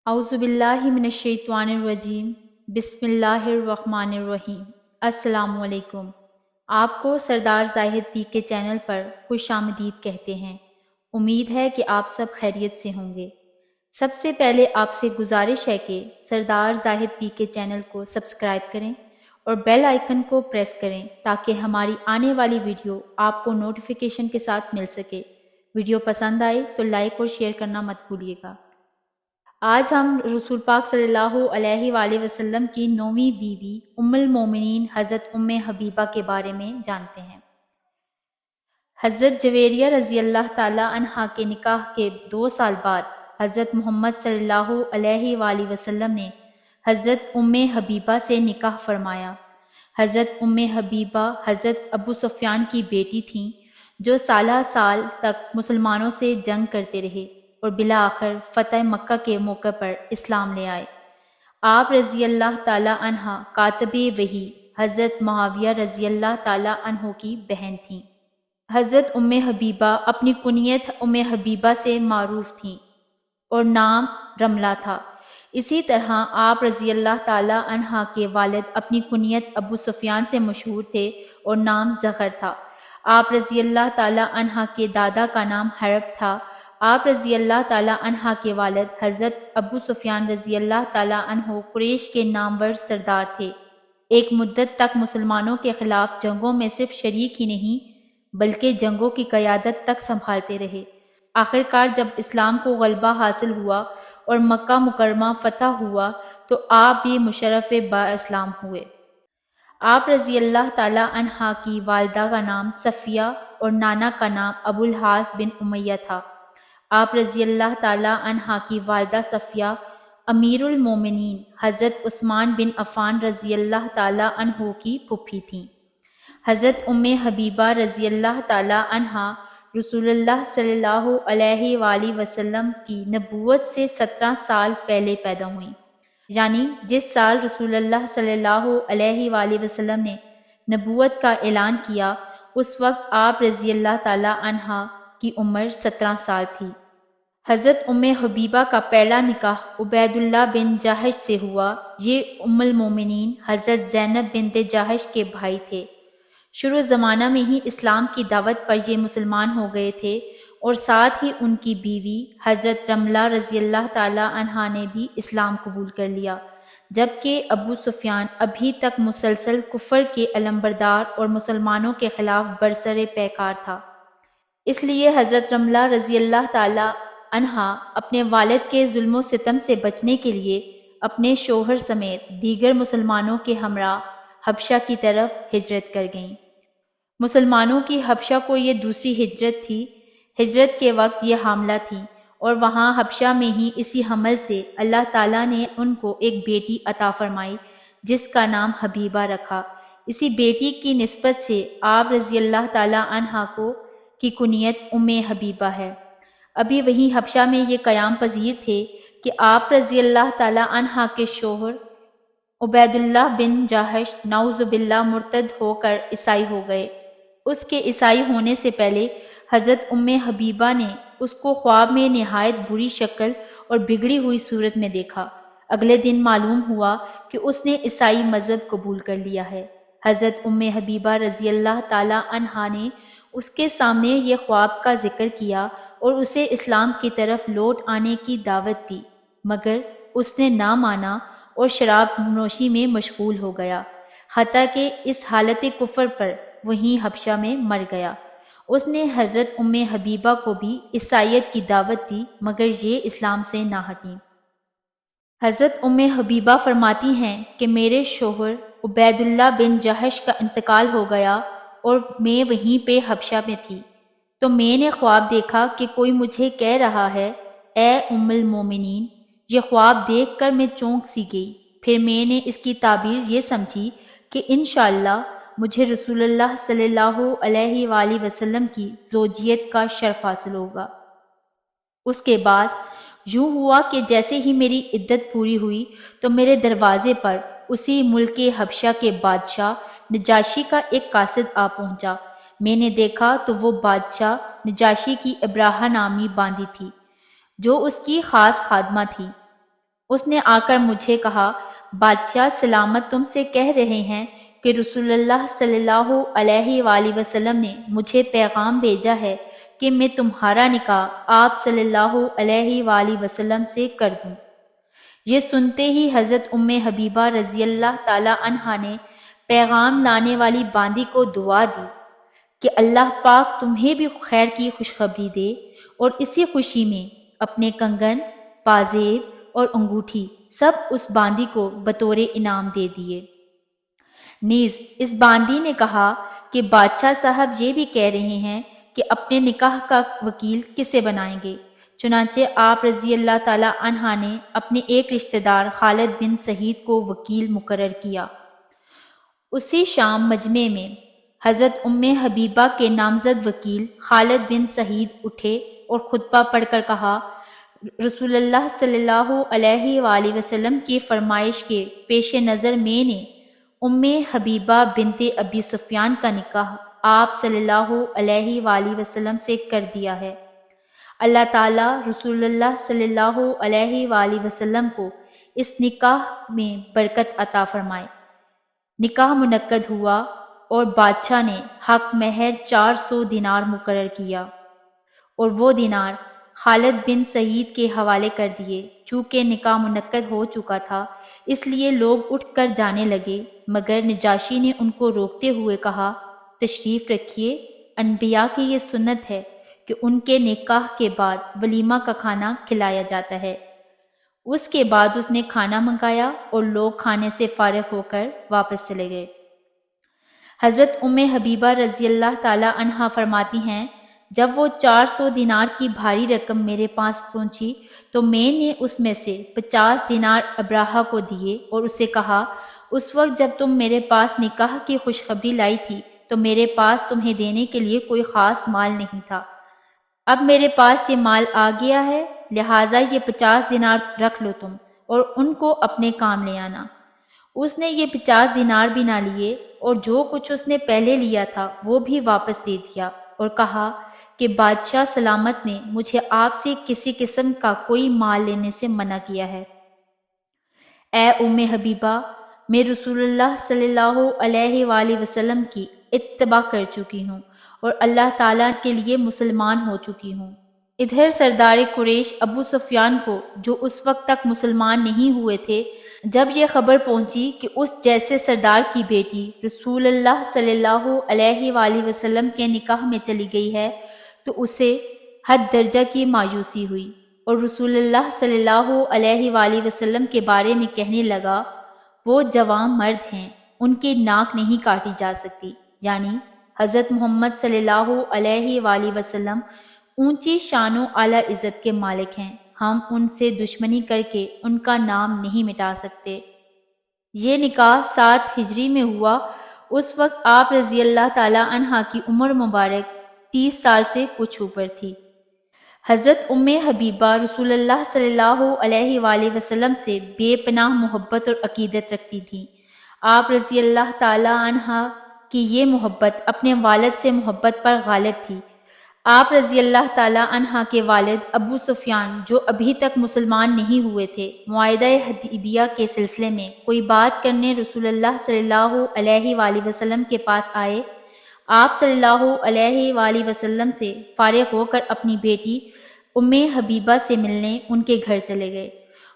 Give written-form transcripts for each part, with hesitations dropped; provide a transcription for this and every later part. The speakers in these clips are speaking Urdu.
اعوذ باللہ من الشیطان الرجیم بسم اللہ الرحمن الرحیم۔ السلام علیکم۔ آپ کو سردار زاہد پی کے چینل پر خوش آمدید کہتے ہیں۔ امید ہے کہ آپ سب خیریت سے ہوں گے۔ سب سے پہلے آپ سے گزارش ہے کہ سردار زاہد پی کے چینل کو سبسکرائب کریں اور بیل آئیکن کو پریس کریں تاکہ ہماری آنے والی ویڈیو آپ کو نوٹیفیکیشن کے ساتھ مل سکے۔ ویڈیو پسند آئے تو لائک اور شیئر کرنا مت بھولیے گا۔ آج ہم رسول پاک صلی اللہ علیہ وآلہ وسلم کی 9ویں بیوی ام المومنین حضرت ام حبیبہ کے بارے میں جانتے ہیں۔ حضرت جویریہ رضی اللہ تعالی عنہا کے نکاح کے 2 سال بعد حضرت محمد صلی اللہ علیہ وآلہ وسلم نے حضرت ام حبیبہ سے نکاح فرمایا۔ حضرت ام حبیبہ حضرت ابو سفیان کی بیٹی تھیں جو سالہ سال تک مسلمانوں سے جنگ کرتے رہے اور بالآخر فتح مکہ کے موقع پر اسلام لے آئے۔ آپ رضی اللہ تعالی عنہ کاتب وحی حضرت معاویہ رضی اللہ تعالی عنہ کی بہن تھیں۔ حضرت ام حبیبہ اپنی کنیت ام حبیبہ سے معروف تھیں اور نام رملہ تھا۔ اسی طرح آپ رضی اللہ تعالی عنہ کے والد اپنی کنیت ابو سفیان سے مشہور تھے اور نام زغر تھا۔ آپ رضی اللہ تعالی عنہ کے دادا کا نام حرب تھا۔ آپ رضی اللہ تعالی عنہ کے والد حضرت ابو سفیان رضی اللہ تعالی عنہ قریش کے نامور سردار تھے۔ ایک مدت تک مسلمانوں کے خلاف جنگوں میں صرف شریک ہی نہیں بلکہ جنگوں کی قیادت تک سنبھالتے رہے۔ آخرکار جب اسلام کو غلبہ حاصل ہوا اور مکہ مکرمہ فتح ہوا تو آپ بھی مشرف با اسلام ہوئے۔ آپ رضی اللہ تعالی عنہ کی والدہ کا نام صفیہ اور نانا کا نام ابو الحاص بن امیہ تھا۔ آپ رضی اللہ تعالی عنہ کی والدہ صفیہ امیر المومنین حضرت عثمان بن عفان رضی اللہ تعالی عنہ کی پھوپھی تھیں۔ حضرت ام حبیبہ رضی اللہ تعالی عنہ رسول اللہ صلی اللہ علیہ وآلہ وسلم کی نبوت سے 17 سال پہلے پیدا ہوئیں، یعنی جس سال رسول اللہ صلی اللہ علیہ وآلہ وسلم نے نبوت کا اعلان کیا اس وقت آپ رضی اللہ تعالی عنہ کی عمر 17 سال تھی۔ حضرت ام حبیبہ کا پہلا نکاح عبید اللہ بن جاحش سے ہوا۔ یہ ام المومنین حضرت زینب بنت جاحش کے بھائی تھے۔ شروع زمانہ میں ہی اسلام کی دعوت پر یہ مسلمان ہو گئے تھے اور ساتھ ہی ان کی بیوی حضرت رملہ رضی اللہ تعالی عنہا نے بھی اسلام قبول کر لیا، جبکہ ابو سفیان ابھی تک مسلسل کفر کے علمبردار اور مسلمانوں کے خلاف برسر پیکار تھا۔ اس لیے حضرت رملہ رضی اللہ تعالی عنہا اپنے والد کے ظلم و ستم سے بچنے کے لیے اپنے شوہر سمیت دیگر مسلمانوں کے ہمراہ حبشہ کی طرف ہجرت کر گئیں۔ مسلمانوں کی حبشہ کو یہ دوسری ہجرت تھی۔ ہجرت کے وقت یہ حاملہ تھیں اور وہاں حبشہ میں ہی اسی حمل سے اللہ تعالیٰ نے ان کو ایک بیٹی عطا فرمائی جس کا نام حبیبہ رکھا۔ اسی بیٹی کی نسبت سے آپ رضی اللہ تعالی عنہ کی کنیت ام حبیبہ ہے۔ ابھی وہیں حبشہ میں یہ قیام پذیر تھے کہ آپ رضی اللہ تعالی عنہ کے شوہر عبید اللہ بن جاحش نعوذ باللہ مرتد ہو کر عیسائی ہو گئے۔ اس کے عیسائی ہونے سے پہلے حضرت ام حبیبہ نے اس کو خواب میں نہایت بری شکل اور بگڑی ہوئی صورت میں دیکھا۔ اگلے دن معلوم ہوا کہ اس نے عیسائی مذہب قبول کر لیا ہے۔ حضرت ام حبیبہ رضی اللہ تعالی عنہا نے اس کے سامنے یہ خواب کا ذکر کیا اور اسے اسلام کی طرف لوٹ آنے کی دعوت دی، مگر اس نے نہ مانا اور شراب نوشی میں مشغول ہو گیا، حتیٰ کہ اس حالت کفر پر وہیں حبشہ میں مر گیا۔ اس نے حضرت ام حبیبہ کو بھی عیسائیت کی دعوت دی مگر یہ اسلام سے نہ ہٹیں۔ حضرت ام حبیبہ فرماتی ہیں کہ میرے شوہر عبید اللہ بن جاحش کا انتقال ہو گیا اور میں وہیں پہ حبشہ میں تھی، تو میں نے خواب دیکھا کہ کوئی مجھے کہہ رہا ہے اے ام المومنین۔ یہ خواب دیکھ کر میں چونک سی گئی۔ پھر میں نے اس کی تعبیر یہ سمجھی کہ انشاءاللہ مجھے رسول اللہ صلی اللہ علیہ وآلہ وسلم کی زوجیت کا شرف حاصل ہوگا۔ اس کے بعد یوں ہوا کہ جیسے ہی میری عدت پوری ہوئی تو میرے دروازے پر اسی ملک حبشہ کے بادشاہ نجاشی کا ایک قاصد آ پہنچا۔ میں نے دیکھا تو وہ بادشاہ نجاشی کی ابراہہ نامی باندی تھی جو اس کی خاص خادمہ تھی۔ اس نے آ کر مجھے کہا، بادشاہ سلامت تم سے کہہ رہے ہیں کہ رسول اللہ صلی اللہ علیہ وآلہ وسلم نے مجھے پیغام بھیجا ہے کہ میں تمہارا نکاح آپ صلی اللہ علیہ وآلہ وسلم سے کر دوں۔ یہ سنتے ہی حضرت حبیبہ رضی اللہ تعالی عنہا نے پیغام لانے والی باندی کو دعا دی کہ اللہ پاک تمہیں بھی خیر کی خوشخبری دے، اور اسی خوشی میں اپنے کنگن، پازیب اور انگوٹھی سب اس باندی کو بطور انعام دے دیے۔ نیز اس باندی نے کہا کہ بادشاہ صاحب یہ بھی کہہ رہے ہیں کہ اپنے نکاح کا وکیل کسے بنائیں گے؟ چنانچہ آپ رضی اللہ تعالی عنہ نے اپنے ایک رشتہ دار خالد بن سعید کو وکیل مقرر کیا۔ اسی شام مجمع میں حضرت حبیبہ کے نامزد وکیل خالد بن سعید اٹھے اور خطبہ پڑھ کر کہا، رسول اللہ صلی اللہ علیہ وآلہ وسلم کی فرمائش کے پیش نظر میں نے حبیبہ بنت ابی سفیان کا نکاح آپ صلی اللہ علیہ وآلہ وسلم سے کر دیا ہے۔ اللہ تعالیٰ رسول اللہ صلی اللہ علیہ وآلہ وسلم کو اس نکاح میں برکت عطا فرمائے۔ نکاح منعقد ہوا اور بادشاہ نے حق مہر 400 دینار مقرر کیا اور وہ دینار خالد بن سعید کے حوالے کر دیے۔ چونکہ نکاح منعقد ہو چکا تھا اس لیے لوگ اٹھ کر جانے لگے، مگر نجاشی نے ان کو روکتے ہوئے کہا، تشریف رکھیے، انبیاء کی یہ سنت ہے کہ ان کے نکاح کے بعد ولیمہ کا کھانا کھلایا جاتا ہے۔ اس کے بعد اس نے کھانا منگایا اور لوگ کھانے سے فارغ ہو کر واپس چلے گئے۔ حضرت حبیبہ رضی اللہ تعالی عنہا فرماتی ہیں، جب وہ 400 دینار کی بھاری رقم میرے پاس پہنچی تو میں نے اس میں سے 50 دینار ابراہہ کو دیے اور اسے کہا، اس وقت جب تم میرے پاس نکاح کی خوشخبری لائی تھی تو میرے پاس تمہیں دینے کے لیے کوئی خاص مال نہیں تھا، اب میرے پاس یہ مال آ گیا ہے، لہٰذا یہ 50 دینار رکھ لو تم اور ان کو اپنے کام لے آنا۔ اس نے یہ 50 دینار بھی نہ لیے اور جو کچھ اس نے پہلے لیا تھا وہ بھی واپس دے دیا اور کہا کہ بادشاہ سلامت نے مجھے آپ سے کسی قسم کا کوئی مال لینے سے منع کیا ہے۔ اے حبیبہ، میں رسول اللہ صلی اللہ علیہ وآلہ وسلم کی اتباع کر چکی ہوں اور اللہ تعالیٰ کے لیے مسلمان ہو چکی ہوں۔ ادھر سردار قریش ابو سفیان کو، جو اس وقت تک مسلمان نہیں ہوئے تھے، جب یہ خبر پہنچی کہ اس جیسے سردار کی بیٹی رسول اللہ صلی اللہ علیہ وآلہ وسلم کے نکاح میں چلی گئی ہے تو اسے حد درجہ کی مایوسی ہوئی اور رسول اللہ صلی اللہ علیہ وآلہ وسلم کے بارے میں کہنے لگا، وہ جوان مرد ہیں، ان کی ناک نہیں کاٹی جا سکتی، یعنی حضرت محمد صلی اللہ علیہ وآلہ وسلم اونچی شان و اعلیٰ عزت کے مالک ہیں، ہم ان سے دشمنی کر کے ان کا نام نہیں مٹا سکتے۔ یہ نکاح 7 ہجری میں ہوا۔ اس وقت آپ رضی اللہ تعالی عنہ کی عمر مبارک 30 سال سے کچھ اوپر تھی۔ حضرت حبیبہ رسول اللہ صلی اللہ علیہ وآلہ وسلم سے بے پناہ محبت اور عقیدت رکھتی تھیں۔ آپ رضی اللہ تعالی عنہ کی یہ محبت اپنے والد سے محبت پر غالب تھی۔ آپ رضی اللہ تعالی عنہ کے والد ابو سفیان، جو ابھی تک مسلمان نہیں ہوئے تھے، معاہدہ حدیبیہ کے سلسلے میں کوئی بات کرنے رسول اللہ صلی اللہ علیہ وآلہ وسلم کے پاس آئے۔ آپ صلی اللہ علیہ وآلہ وسلم سے فارغ ہو کر اپنی بیٹی حبیبہ سے ملنے ان کے گھر چلے گئے۔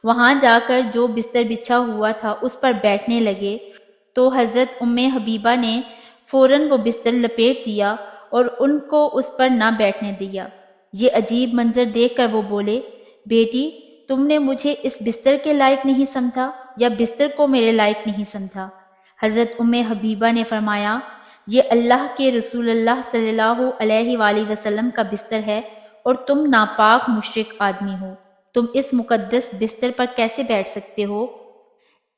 وہاں جا کر جو بستر بچھا ہوا تھا اس پر بیٹھنے لگے تو حضرت حبیبہ نے فوراً وہ بستر لپیٹ دیا اور ان کو اس پر نہ بیٹھنے دیا۔ یہ عجیب منظر دیکھ کر وہ بولے، بیٹی، تم نے مجھے اس بستر کے لائق نہیں سمجھا یا بستر کو میرے لائق نہیں سمجھا؟ حضرت حبیبہ نے فرمایا، یہ اللہ کے رسول اللہ صلی اللہ علیہ وآلہ وسلم کا بستر ہے اور تم ناپاک مشرک آدمی ہو، تم اس مقدس بستر پر کیسے بیٹھ سکتے ہو؟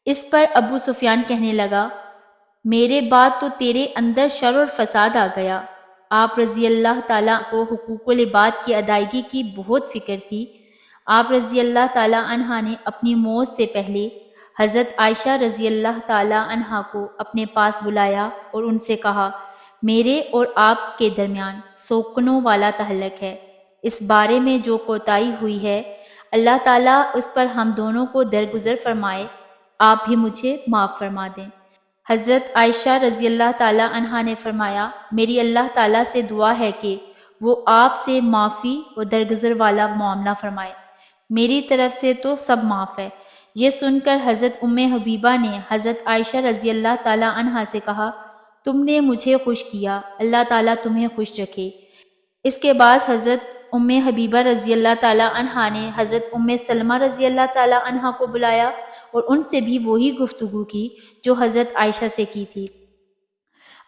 اس پر ابو سفیان کہنے لگا، میرے بعد تو تیرے اندر شر اور فساد آ گیا۔ آپ رضی اللہ تعالیٰ کو حقوق العباد کی ادائیگی کی بہت فکر تھی۔ آپ رضی اللہ تعالیٰ عنہ نے اپنی موت سے پہلے حضرت عائشہ رضی اللہ تعالیٰ عنہ کو اپنے پاس بلایا اور ان سے کہا، میرے اور آپ کے درمیان سوکنوں والا تعلق ہے، اس بارے میں جو کوتاہی ہوئی ہے اللہ تعالیٰ اس پر ہم دونوں کو درگزر فرمائے، آپ بھی مجھے معاف فرما دیں۔ حضرت عائشہ رضی اللہ تعالیٰ عنہا نے فرمایا، میری اللہ تعالیٰ سے دعا ہے کہ وہ آپ سے معافی و درگزر والا معاملہ فرمائے، میری طرف سے تو سب معاف ہے۔ یہ سن کر حضرت ام حبیبہ نے حضرت عائشہ رضی اللہ تعالیٰ عنہا سے کہا، تم نے مجھے خوش کیا، اللہ تعالیٰ تمہیں خوش رکھے۔ اس کے بعد حضرت ام حبیبہ رضی اللہ تعالیٰ عنہا نے حضرت ام سلمہ رضی اللہ تعالیٰ عنہا کو بلایا اور ان سے بھی وہی گفتگو کی جو حضرت عائشہ سے کی تھی۔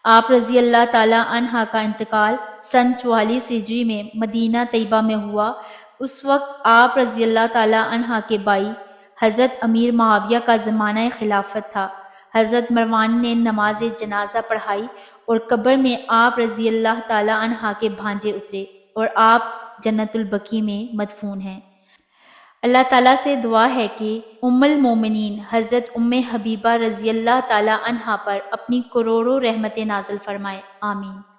آپ رضی اللہ تعالیٰ عنہا کا انتقال سن 44 ہجری میں مدینہ طیبہ میں ہوا۔ اس وقت آپ رضی اللہ تعالیٰ عنہا کے بھائی حضرت امیر معاویہ کا زمانہ خلافت تھا۔ حضرت مروان نے نماز جنازہ پڑھائی اور قبر میں آپ رضی اللہ تعالیٰ عنہا کے بھانجے اترے اور آپ جنت البقیع میں مدفون ہیں۔ اللہ تعالیٰ سے دعا ہے کہ ام المومنین حضرت ام حبیبہ رضی اللہ تعالیٰ عنہا پر اپنی کروڑوں رحمتیں نازل فرمائے، آمین۔